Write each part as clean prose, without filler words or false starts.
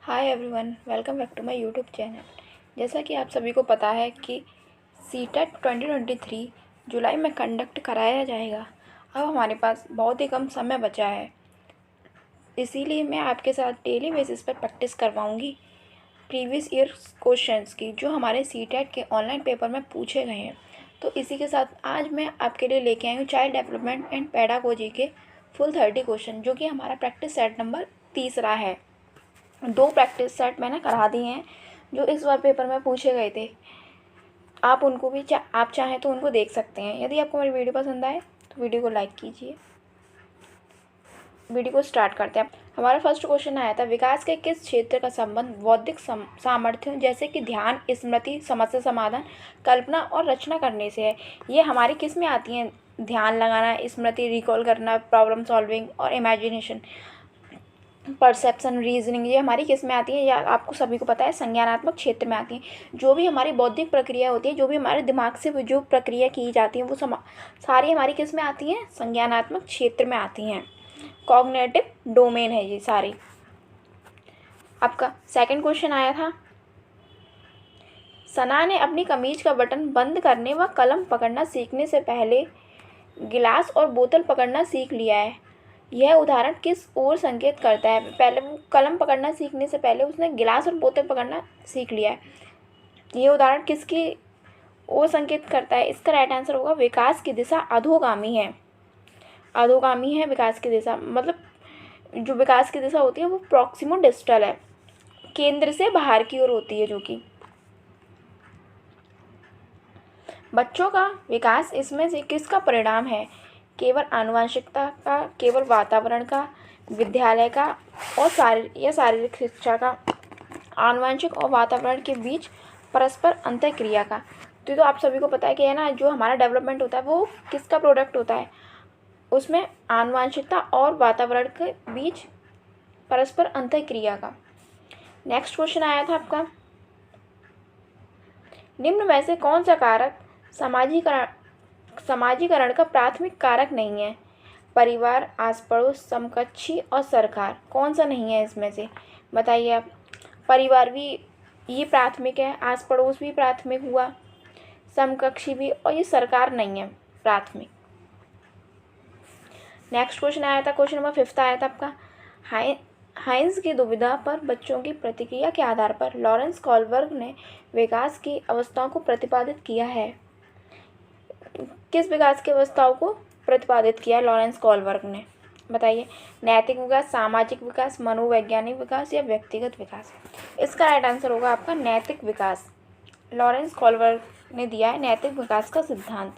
Hi everyone, welcome back to my YouTube channel. जैसा कि आप सभी को पता है कि सीटेट 2023 जुलाई में कंडक्ट कराया जाएगा। अब हमारे पास बहुत ही कम समय बचा है, इसीलिए मैं आपके साथ डेली बेसिस पर प्रैक्टिस करवाऊंगी प्रीवियस ईयर क्वेश्चंस की, जो हमारे सीटेट के ऑनलाइन पेपर में पूछे गए हैं। तो इसी के साथ आज मैं आपके लिए लेके आई हूँ चाइल्ड डेवलपमेंट एंड पेडागोजी के फुल 30 क्वेश्चन, जो कि हमारा प्रैक्टिस सेट नंबर 3 है। 2 प्रैक्टिस सेट मैंने करा दिए हैं जो इस बार पेपर में पूछे गए थे। आप उनको भी आप चाहें तो उनको देख सकते हैं। यदि आपको मेरी वीडियो पसंद आए तो वीडियो को लाइक कीजिए। वीडियो को स्टार्ट करते हैं। हमारा फर्स्ट क्वेश्चन आया था, विकास के किस क्षेत्र का संबंध बौद्धिक सामर्थ्य जैसे कि ध्यान, स्मृति, समस्या समाधान, कल्पना और रचना करने से है। ये हमारी किस में आती हैं? ध्यान लगाना, स्मृति, रिकॉल करना, प्रॉब्लम सॉल्विंग और इमेजिनेशन, परसेप्शन, रीजनिंग, ये हमारी किस में आती है? या आपको सभी को पता है संज्ञानात्मक क्षेत्र में आती हैं। जो भी हमारी बौद्धिक प्रक्रिया होती है, जो भी हमारे दिमाग से जो प्रक्रिया की जाती है, वो सारी हमारी किस में आती हैं? संज्ञानात्मक क्षेत्र में आती हैं। कॉग्निटिव डोमेन है ये सारी। आपका सेकंड क्वेश्चन आया था, सना ने अपनी कमीज का बटन बंद करने व कलम पकड़ना सीखने से पहले गिलास और बोतल पकड़ना सीख लिया है। यह उदाहरण किस ओर संकेत करता है? पहले वो कलम पकड़ना सीखने से पहले उसने गिलास और बोतल पकड़ना सीख लिया है। ये उदाहरण किसकी ओर संकेत करता है? इसका राइट आंसर होगा विकास की दिशा अधोगामी है। अधोगामी है विकास की दिशा, मतलब जो विकास की दिशा होती है वो प्रॉक्सिमो डिस्टल है, केंद्र से बाहर की ओर होती है। जो कि बच्चों का विकास इसमें से किसका परिणाम है? केवल आनुवंशिकता का, केवल वातावरण का, विद्यालय का और शारीरिक शिक्षा का? आनुवंशिक और वातावरण के बीच परस्पर अंतःक्रिया का। तो आप सभी को पता है कि है ना, जो हमारा डेवलपमेंट होता है वो किसका प्रोडक्ट होता है? उसमें आनुवंशिकता और वातावरण के बीच परस्पर अंतःक्रिया का। नेक्स्ट क्वेश्चन आया था आपका, निम्न में से कौन सा कारक समाजीकरण का प्राथमिक कारक नहीं है? परिवार, आस पड़ोस, समकक्षी और सरकार। कौन सा नहीं है इसमें से? बताइए आप। परिवार भी ये प्राथमिक है, आस पड़ोस भी प्राथमिक हुआ, समकक्षी भी, और ये सरकार नहीं है प्राथमिक। नेक्स्ट क्वेश्चन आया था, क्वेश्चन नंबर 5 आया था आपका, हाइंस की दुविधा पर बच्चों की प्रतिक्रिया के आधार पर लॉरेंस कॉलबर्ग ने विकास की अवस्थाओं को प्रतिपादित किया है। किस विकास की अवस्थाओं को प्रतिपादित किया है लॉरेंस कॉलबर्ग ने? बताइए। नैतिक विकास, सामाजिक विकास, मनोवैज्ञानिक विकास या व्यक्तिगत विकास? इसका राइट आंसर होगा आपका नैतिक विकास। लॉरेंस कॉलबर्ग ने दिया है नैतिक विकास का सिद्धांत।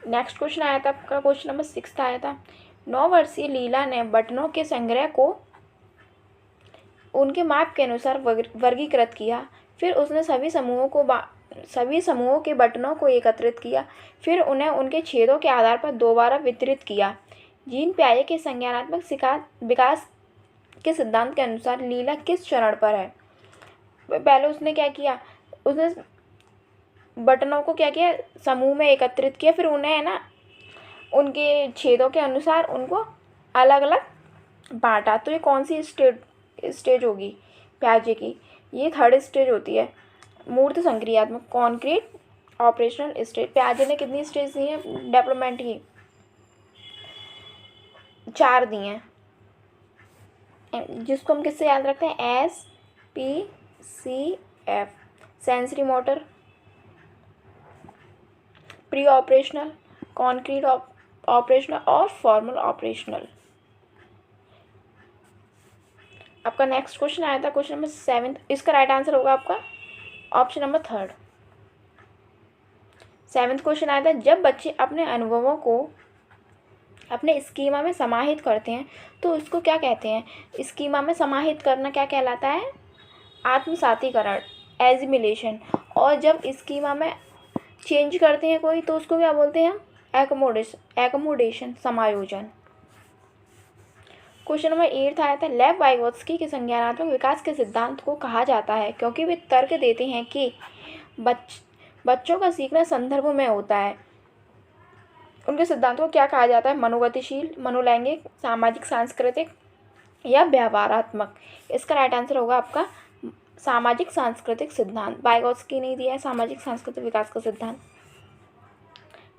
नेक्स्ट क्वेश्चन आया था आपका, क्वेश्चन नंबर 6 आया था, 9 वर्षीय लीला ने बटनों के संग्रह को उनके माप के अनुसार वर्गीकृत किया। फिर उसने सभी समूहों के बटनों को एकत्रित किया, फिर उन्हें उनके छेदों के आधार पर दोबारा वितरित किया। जीन पियाजे के संज्ञानात्मक विकास के सिद्धांत के अनुसार लीला किस चरण पर है? पहले उसने क्या किया? उसने बटनों को क्या किया? समूह में एकत्रित किया, फिर उन्हें है ना उनके छेदों के अनुसार उनको अलग अलग बांटा। तो ये कौन सी स्टेज होगी पियाजे की? ये 3rd स्टेज होती है, मूर्त संक्रियात्मक, कॉन्क्रीट ऑपरेशनल स्टेज। पियाजे ने कितनी स्टेज दी है डेवलपमेंट की? 4 दी हैं, जिसको हम किससे याद रखते हैं? SPCF। Sensory motor, pre operational, concrete operational और फॉर्मल ऑपरेशनल। आपका नेक्स्ट क्वेश्चन आया था, क्वेश्चन नंबर 7। इसका राइट आंसर होगा आपका option number 3rd। 7th question आया था, जब बच्चे अपने अनुभवों को अपने स्कीमा में समाहित करते हैं तो उसको क्या कहते हैं? स्कीमा में समाहित करना क्या कहलाता है? आत्मसातीकरण, एजिमिलेशन। और जब स्कीमा में चेंज करते हैं कोई तो उसको क्या बोलते हैं? एकोमोडेशन, समायोजन। क्वेश्चन नंबर 8 आया था, लेव वाइगोत्स्की के संज्ञानात्मक विकास के सिद्धांत को कहा जाता है क्योंकि वे तर्क देते हैं कि बच्चों का सीखना संदर्भ में होता है। उनके सिद्धांतों को क्या कहा जाता है? मनोगतिशील, मनोलैंगिक, सामाजिक, सांस्कृतिक या व्यवहारात्मक। इसका राइट आंसर होगा आपका सामाजिक सांस्कृतिक सिद्धांत। वाइगोत्स्की ने दिया है सामाजिक सांस्कृतिक विकास का सिद्धांत।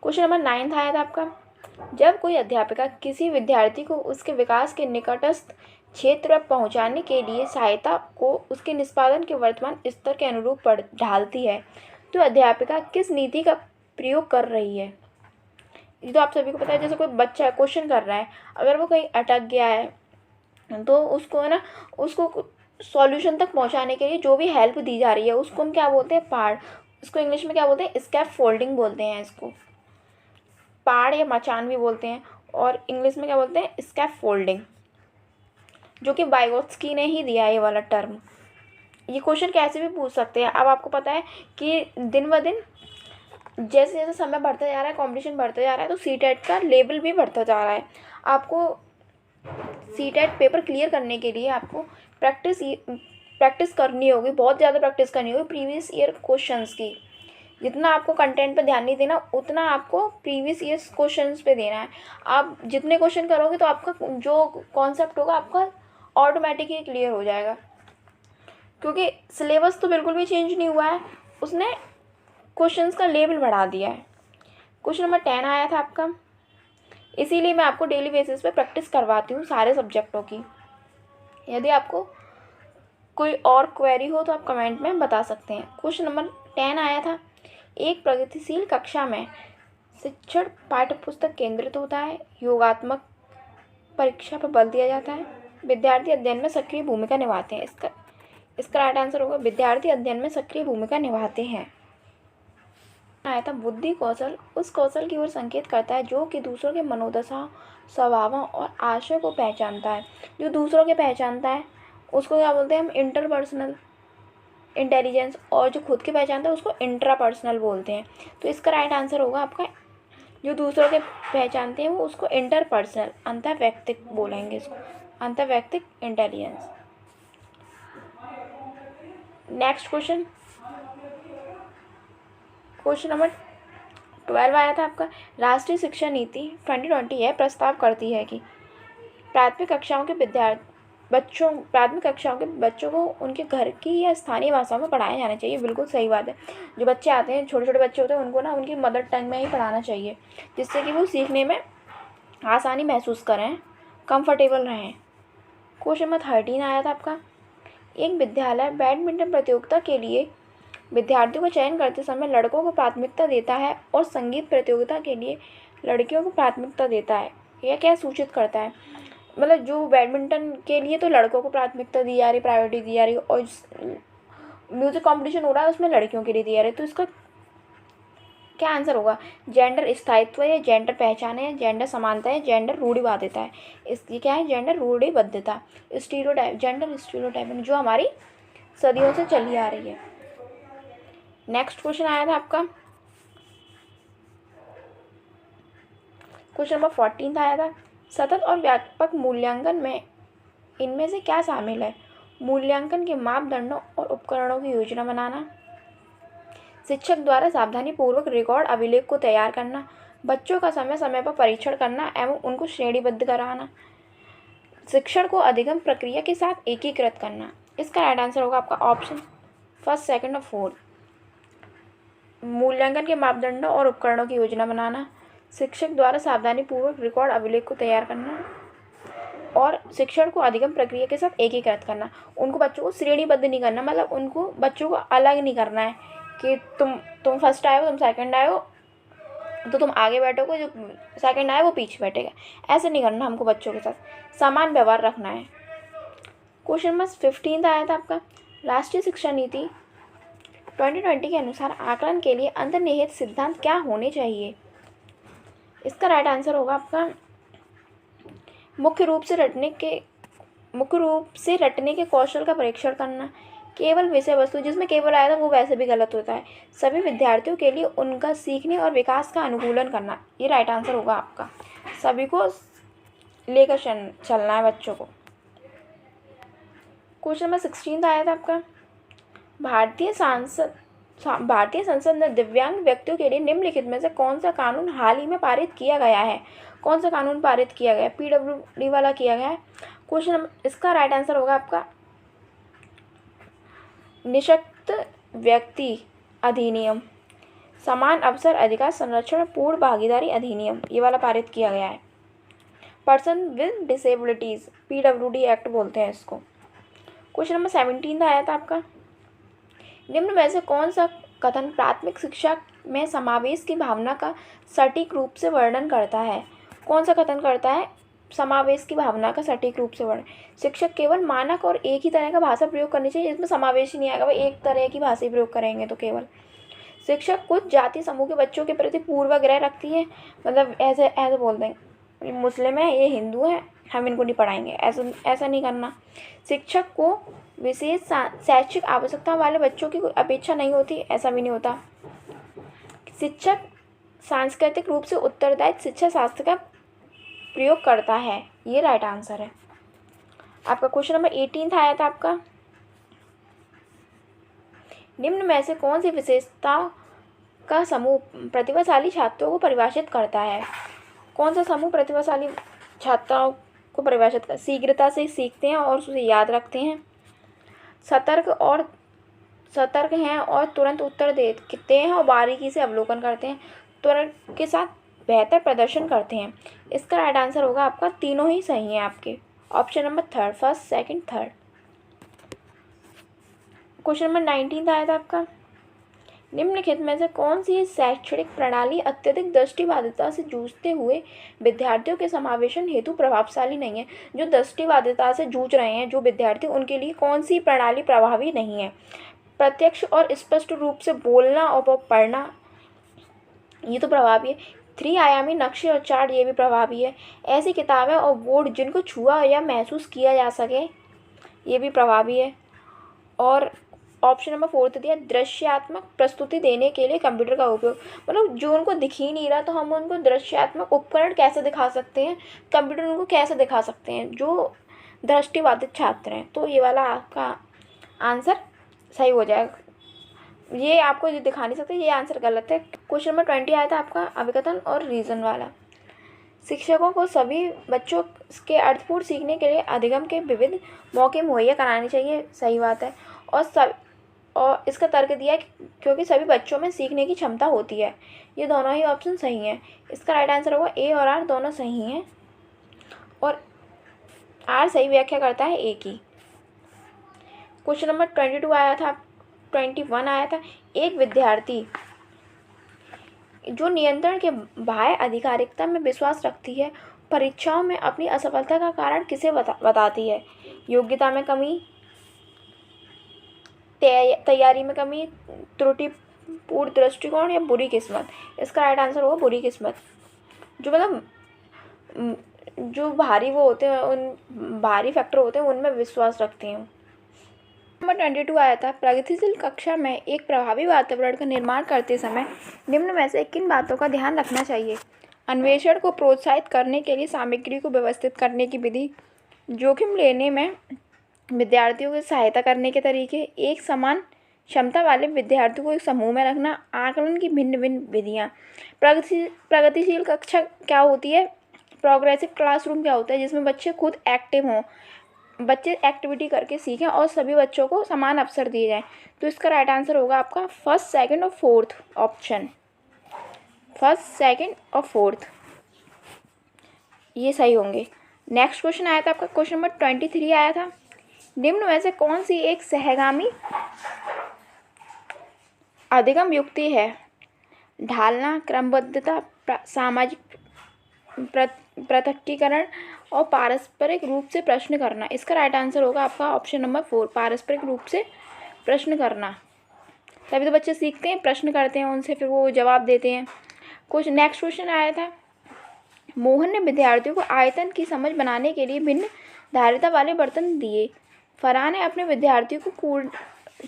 क्वेश्चन नंबर 9 आया था आपका, जब कोई अध्यापिका किसी विद्यार्थी को उसके विकास के निकटस्थ क्षेत्र में पहुंचाने के लिए सहायता को उसके निष्पादन के वर्तमान स्तर के अनुरूप ढालती है, तो अध्यापिका किस नीति का प्रयोग कर रही है? ये तो आप सभी को पता है। जैसे कोई बच्चा क्वेश्चन कर रहा है, अगर वो कहीं अटक गया है तो उसको ना उसको सॉल्यूशन तक पहुंचाने के लिए जो भी हेल्प दी जा रही है उसको हम क्या बोलते हैं? पहाड़। इसको इंग्लिश में क्या बोलते हैं? स्कैफ फोल्डिंग बोलते हैं इसको। पहाड़ या मचान भी बोलते हैं, और इंग्लिश में क्या बोलते हैं? स्कैफ फोल्डिंग, जो कि वाइगोत्स्की ने ही दिया है ये वाला टर्म। ये क्वेश्चन कैसे भी पूछ सकते हैं। अब आपको पता है कि दिन ब दिन जैसे जैसे समय बढ़ता जा रहा है, कंपटीशन बढ़ता जा रहा है, तो सीटेट का लेवल भी बढ़ता जा रहा है। आपको सीटेट पेपर क्लियर करने के लिए आपको प्रैक्टिस करनी होगी, बहुत ज़्यादा प्रैक्टिस करनी होगी प्रीवियस ईयर क्वेश्चंस की। जितना आपको कंटेंट पे ध्यान नहीं देना, उतना आपको प्रीवियस ईयर्स क्वेश्चंस पे देना है। आप जितने क्वेश्चन करोगे तो आपका जो कॉन्सेप्ट होगा आपका ऑटोमेटिकली क्लियर हो जाएगा, क्योंकि सिलेबस तो बिल्कुल भी चेंज नहीं हुआ है, उसने क्वेश्चंस का लेवल बढ़ा दिया है। क्वेश्चन नंबर 10 आया था आपका, इसीलिए मैं आपको डेली बेसिस पे प्रैक्टिस करवाती हूँ सारे सब्जेक्टों की। यदि आपको कोई और क्वेरी हो तो आप कमेंट में बता सकते हैं। क्वेश्चन नंबर 10 आया था, एक प्रगतिशील कक्षा में शिक्षण पाठ्यपुस्तक केंद्रित होता है, योगात्मक परीक्षा पर बल दिया जाता है, विद्यार्थी अध्ययन में सक्रिय भूमिका निभाते हैं। इसका राइट आंसर होगा विद्यार्थी अध्ययन में सक्रिय भूमिका निभाते हैं। आया था, बुद्धि कौशल उस कौशल की ओर संकेत करता है जो कि दूसरों के मनोदशा, स्वभावों और आशय को पहचानता है। जो दूसरों के पहचानता है उसको क्या बोलते हैं हम? Interpersonal intelligence. और जो खुद की पहचानता है उसको इंट्रापर्सनल बोलते हैं। तो इसका राइट आंसर होगा आपका, जो दूसरों के पहचानते हैं वो उसको इंटरपर्सनल, अंतर्वैयक्तिक बोलेंगे इसको, अंतर्वैयक्तिक इंटेलिजेंस। नेक्स्ट क्वेश्चन नंबर 12 आया था आपका, राष्ट्रीय शिक्षा नीति 2020 यह प्रस्ताव करती है कि प्राथमिक कक्षाओं के बच्चों को उनके घर की या स्थानीय भाषाओं में पढ़ाया जाना चाहिए। बिल्कुल सही बात है। जो बच्चे आते हैं, छोटे छोटे बच्चे होते हैं, उनको ना उनकी मदर टंग में ही पढ़ाना चाहिए, जिससे कि वो सीखने में आसानी महसूस करें, कंफर्टेबल रहें। क्वेश्चन नंबर 13 आया था आपका, एक विद्यालय बैडमिंटन प्रतियोगिता के लिए विद्यार्थियों का चयन करते समय लड़कों को प्राथमिकता देता है और संगीत प्रतियोगिता के लिए लड़कियों को प्राथमिकता देता है। यह क्या सूचित करता है? मतलब जो बैडमिंटन के लिए तो लड़कों को प्राथमिकता दी जा रही, प्रायोरिटी दी जा रही, और म्यूजिक कंपटीशन हो रहा है उसमें लड़कियों के लिए दिया जा रहा है। तो इसका क्या आंसर होगा? जेंडर स्थायित्व है, जेंडर पहचान है, जेंडर समानता है, जेंडर रूढ़िवादिता है। ये क्या है? जेंडर रूढ़िबद्धता, स्टीरियोटाइप, जेंडर स्टीरियोटाइप जो हमारी सदियों से चली आ रही है। नेक्स्ट क्वेश्चन आया था आपका, क्वेश्चन नंबर 14 आया था, सतत और व्यापक मूल्यांकन में इनमें से क्या शामिल है? मूल्यांकन के मापदंडों और उपकरणों की योजना बनाना, शिक्षक द्वारा सावधानीपूर्वक रिकॉर्ड अभिलेख को तैयार करना, बच्चों का समय समय पर परीक्षण करना एवं उनको श्रेणीबद्ध कराना, शिक्षण को अधिगम प्रक्रिया के साथ एकीकृत करना। इसका राइट आंसर होगा आपका ऑप्शन फर्स्ट, सेकंड और फोर्थ। मूल्यांकन के मापदंडों और उपकरणों की योजना बनाना, शिक्षक द्वारा सावधानीपूर्वक रिकॉर्ड अभिलेख को तैयार करना, और शिक्षण को अधिगम प्रक्रिया के साथ एकीकृत करना। उनको बच्चों को श्रेणीबद्ध नहीं करना, मतलब उनको बच्चों को अलग नहीं करना है कि तुम फर्स्ट आए हो, तुम सेकंड आए हो तो तुम आगे बैठोगे, जो सेकंड आए वो पीछे बैठेगा। ऐसे नहीं करना हमको, बच्चों के साथ समान व्यवहार रखना है। क्वेश्चन नंबर 15 आया था आपका, राष्ट्रीय शिक्षा नीति 2020 के अनुसार आकलन के लिए अंतर्निहित सिद्धांत क्या होने चाहिए? इसका राइट आंसर होगा आपका मुख्य रूप से रटने के कौशल का परीक्षण करना, केवल विषय वस्तु, जिसमें केवल आया था वो वैसे भी गलत होता है, सभी विद्यार्थियों के लिए उनका सीखने और विकास का अनुकूलन करना। ये राइट आंसर होगा आपका, सभी को लेकर चलना है बच्चों को। क्वेश्चन नंबर 16 आया था आपका, भारतीय संसद ने दिव्यांग व्यक्तियों के लिए निम्नलिखित में से कौन सा कानून हाल ही में पारित किया गया है? कौन सा कानून पारित किया गया है? PWD वाला किया गया है। क्वेश्चन नंबर, इसका राइट आंसर होगा आपका निःशक्त व्यक्ति अधिनियम, समान अवसर अधिकार संरक्षण पूर्ण भागीदारी अधिनियम, ये वाला पारित किया गया है। Person with disabilities, PWD act बोलते हैं इसको। क्वेश्चन नंबर 17 आया था आपका, निम्न में से कौन सा कथन प्राथमिक शिक्षा में समावेश की भावना का सटीक रूप से वर्णन करता है? कौन सा कथन करता है समावेश की भावना का सटीक रूप से वर्णन? शिक्षक केवल मानक और एक ही तरह का भाषा प्रयोग करनी चाहिए, इसमें समावेश ही नहीं आएगा, भाई एक तरह की भाषा ही प्रयोग करेंगे तो केवल। शिक्षक कुछ जाति समूह के बच्चों के प्रति पूर्वाग्रह रखती है, मतलब ऐसे ऐसे बोल देंगे मुस्लिम है, ये हिंदू है, हम इनको नहीं पढ़ाएंगे, ऐसा नहीं करना। शिक्षक को विशेष शैक्षिक आवश्यकताओं वाले बच्चों की कोई अपेक्षा नहीं होती, ऐसा भी नहीं होता। शिक्षक सांस्कृतिक रूप से उत्तरदायित्व शिक्षा शास्त्र का प्रयोग करता है, ये राइट आंसर है आपका। क्वेश्चन नंबर 18 आया था आपका, निम्न में से कौन सी विशेषताओं का समूह प्रतिभाशाली छात्रों को परिभाषित करता है? कौन सा समूह प्रतिभाशाली छात्राओं को परिभाषित कर? शीघ्रता से सीखते हैं और उसे याद रखते हैं, सतर्क हैं और तुरंत उत्तर देते हैं और बारीकी से अवलोकन करते हैं, तुरंत के साथ बेहतर प्रदर्शन करते हैं। इसका राइट आंसर होगा आपका, तीनों ही सही हैं आपके, option number 3, first second third. Question number 19 आया था आपका, निम्नलिखित में से कौन सी शैक्षणिक प्रणाली अत्यधिक दृष्टिबाधिता से जूझते हुए विद्यार्थियों के समावेशन हेतु प्रभावशाली नहीं है? जो दृष्टिबाधिता से जूझ रहे हैं जो विद्यार्थी, उनके लिए कौन सी प्रणाली प्रभावी नहीं है? प्रत्यक्ष और स्पष्ट रूप से बोलना और पढ़ना, ये तो प्रभावी है। 3 आयामी नक्शे और चार्ट, ये भी प्रभावी है। ऐसी किताबें और बोर्ड जिनको छुआ या महसूस किया जा सके, ये भी प्रभावी है। और ऑप्शन नंबर 4 दिया, दृश्यात्मक प्रस्तुति देने के लिए कंप्यूटर का उपयोग, मतलब जो उनको दिख ही नहीं रहा तो हम उनको दृश्यात्मक उपकरण कैसे दिखा सकते हैं, कंप्यूटर उनको कैसे दिखा सकते हैं जो दृष्टिबाधित छात्र हैं। तो ये वाला आपका आंसर सही हो जाएगा, ये आपको जो दिखा नहीं सकते, ये आंसर गलत है। क्वेश्चन नंबर 20 आया था आपका, अभिकथन और रीज़न वाला। शिक्षकों को सभी बच्चों के अर्थपूर्ण सीखने के लिए अधिगम के विविध मौके मुहैया कराने चाहिए, सही बात है। और इसका तर्क दिया क्योंकि सभी बच्चों में सीखने की क्षमता होती है, ये दोनों ही ऑप्शन सही हैं। इसका राइट आंसर होगा ए और आर दोनों सही हैं, और आर सही व्याख्या करता है ए की। क्वेश्चन नंबर 21 आया था, एक विद्यार्थी जो नियंत्रण के बाह्य आधिकारिकता में विश्वास रखती है, परीक्षाओं में अपनी असफलता का कारण किसे बताती है? योग्यता में कमी, तैयारी में कमी, त्रुटिपूर्ण दृष्टिकोण या बुरी किस्मत? इसका राइट आंसर होगा बुरी किस्मत। जो मतलब जो भारी वो होते हैं, उन भारी फैक्टर होते हैं, उनमें विश्वास रखते हैं। नंबर 22 आया था, प्रगतिशील कक्षा में एक प्रभावी वातावरण का निर्माण करते समय निम्न में से किन बातों का ध्यान रखना चाहिए? अन्वेषण को प्रोत्साहित करने के लिए सामग्री को व्यवस्थित करने की विधि, जोखिम लेने में विद्यार्थियों की सहायता करने के तरीके, एक समान क्षमता वाले विद्यार्थियों को एक समूह में रखना, आकलन की भिन्न भिन्न विधियाँ। प्रगतिशील कक्षा क्या होती है? प्रोग्रेसिव क्लासरूम क्या होता है? जिसमें बच्चे खुद एक्टिव हों, बच्चे एक्टिविटी करके सीखें और सभी बच्चों को समान अवसर दिए जाएं। तो इसका राइट आंसर होगा आपका फर्स्ट, सेकंड और फोर्थ ऑप्शन, फर्स्ट, सेकंड और फोर्थ, ये सही होंगे। नेक्स्ट क्वेश्चन आया था आपका, क्वेश्चन नंबर 23 आया था, निम्न में से कौन सी एक सहगामी अधिगम युक्ति है? ढालना, क्रमबद्धता, सामाजिक पृथक्कीकरण और पारस्परिक रूप से प्रश्न करना। इसका राइट आंसर होगा आपका ऑप्शन नंबर 4, पारस्परिक रूप से प्रश्न करना। तभी तो बच्चे सीखते हैं, प्रश्न करते हैं उनसे, फिर वो जवाब देते हैं। कुछ नेक्स्ट क्वेश्चन आया था, मोहन ने विद्यार्थियों को आयतन की समझ बनाने के लिए भिन्न धारिता वाले बर्तन दिए। फरहान ने अपने विद्यार्थियों को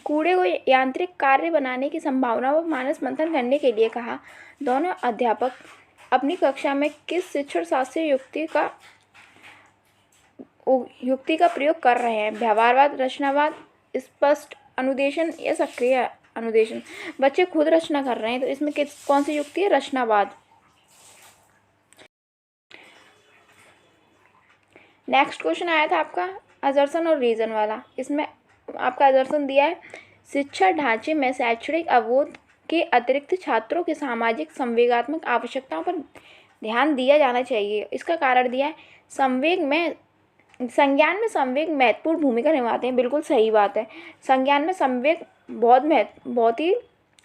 कूड़े को यांत्रिक कार्य बनाने की संभावना पर मानस मंथन करने के लिए कहा। दोनों अध्यापक अपनी कक्षा में किस शिक्षण शास्त्रीय युक्ति का प्रयोग कर रहे हैं? व्यवहारवाद, रचनावाद, स्पष्ट अनुदेशन या सक्रिय अनुदेशन? बच्चे खुद रचना कर रहे हैं, तो इसमें कौन सी युक्ति है? रचनावाद। नेक्स्ट क्वेश्चन आया था आपका असर्शन और रीज़न वाला। इसमें आपका असर्शन दिया है शिक्षा ढांचे में शैक्षणिक अवबोध के अतिरिक्त छात्रों के सामाजिक संवेगात्मक आवश्यकताओं पर ध्यान दिया जाना चाहिए। इसका कारण दिया है संज्ञान में संवेग महत्वपूर्ण भूमिका निभाते हैं। बिल्कुल सही बात है, संज्ञान में संवेग बहुत ही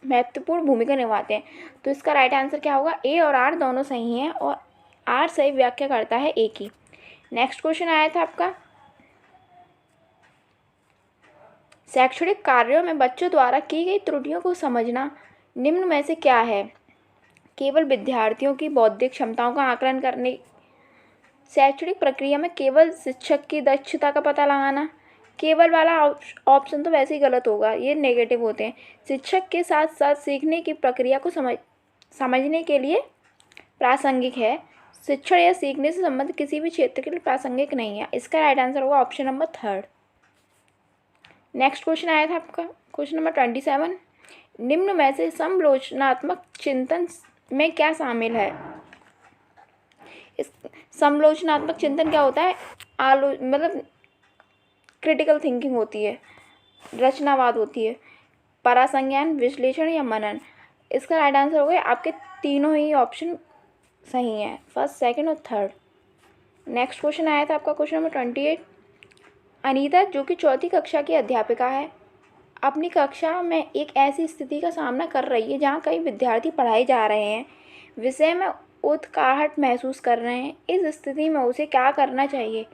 महत्वपूर्ण भूमिका निभाते हैं। तो इसका राइट आंसर क्या होगा? ए और आर दोनों सही हैं और आर सही व्याख्या करता है ए की। नेक्स्ट क्वेश्चन आया था आपका शैक्षणिक कार्यों में बच्चों द्वारा की गई त्रुटियों को समझना निम्न में से क्या है? केवल विद्यार्थियों की बौद्धिक क्षमताओं का आकलन करने, शैक्षणिक प्रक्रिया में केवल शिक्षक की दक्षता का पता लगाना। केवल वाला ऑप्शन तो वैसे ही गलत होगा, ये नेगेटिव होते हैं। शिक्षक के साथ साथ सीखने की प्रक्रिया को समझने के लिए प्रासंगिक है। शिक्षण या सीखने से संबंधित किसी भी क्षेत्र के लिए प्रासंगिक नहीं है। इसका राइट आंसर होगा ऑप्शन नंबर 3। नेक्स्ट क्वेश्चन आया था आपका क्वेश्चन नंबर 27। निम्न में से समालोचनात्मक चिंतन में क्या शामिल है? इस समालोचनात्मक चिंतन क्या होता है? मतलब क्रिटिकल थिंकिंग होती है, रचनावाद होती है, परासंज्ञान, विश्लेषण या मनन। इसका राइट आंसर होगा आपके तीनों ही ऑप्शन सही हैं, फर्स्ट, सेकंड और थर्ड। नेक्स्ट क्वेश्चन आया था आपका क्वेश्चन नंबर 28। अनीता जो कि 4वीं कक्षा की अध्यापिका है, अपनी कक्षा में एक ऐसी स्थिति का सामना कर रही है जहाँ कई विद्यार्थी पढ़ाए जा रहे हैं, विषय में उत्कंठाहट महसूस कर रहे हैं। इस स्थिति में उसे क्या करना चाहिए?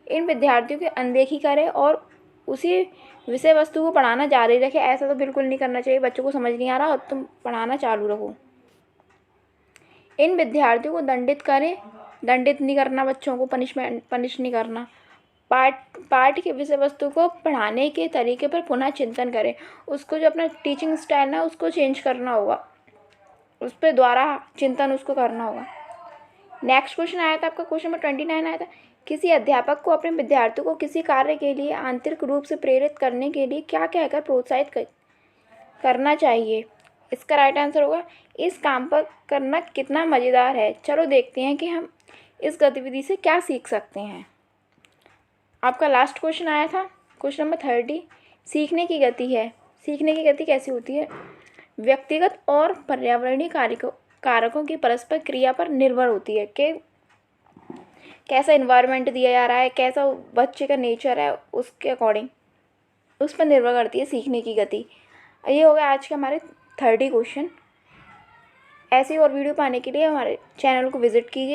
इन विद्यार्थियों की अनदेखी करें और उसी विषय वस्तु को पढ़ाना जारी रखें? ऐसा तो बिल्कुल नहीं करना चाहिए। बच्चों को समझ नहीं आ रहा और तुम पढ़ाना चालू रखो। इन विद्यार्थियों को दंडित करें, दंडित नहीं करना, बच्चों को पनिश नहीं करना। पाठ के विषय वस्तु को पढ़ाने के तरीके पर पुनः चिंतन करें। उसको जो अपना टीचिंग स्टाइल है उसको चेंज करना होगा, उस पर द्वारा चिंतन उसको करना होगा। नेक्स्ट क्वेश्चन आया था आपका क्वेश्चन नंबर 29 आया था किसी अध्यापक को अपने विद्यार्थियों को किसी कार्य के लिए आंतरिक रूप से प्रेरित करने के लिए क्या कहकर प्रोत्साहित करना चाहिए? इसका राइट आंसर होगा इस काम पर करना कितना मज़ेदार है। चलो देखते हैं कि हम इस गतिविधि से क्या सीख सकते हैं। आपका लास्ट क्वेश्चन आया था क्वेश्चन नंबर 30। सीखने की गति है। सीखने की गति कैसी होती है? व्यक्तिगत और पर्यावरणीय कारकों की परस्पर क्रिया पर निर्भर होती है कि कैसा इन्वायरमेंट दिया जा रहा है, कैसा बच्चे का नेचर है, उसके अकॉर्डिंग उस पर निर्भर करती है सीखने की गति। ये हो गया आज के हमारे 30 क्वेश्चन। ऐसी और वीडियो पाने के लिए हमारे चैनल को विजिट कीजिए।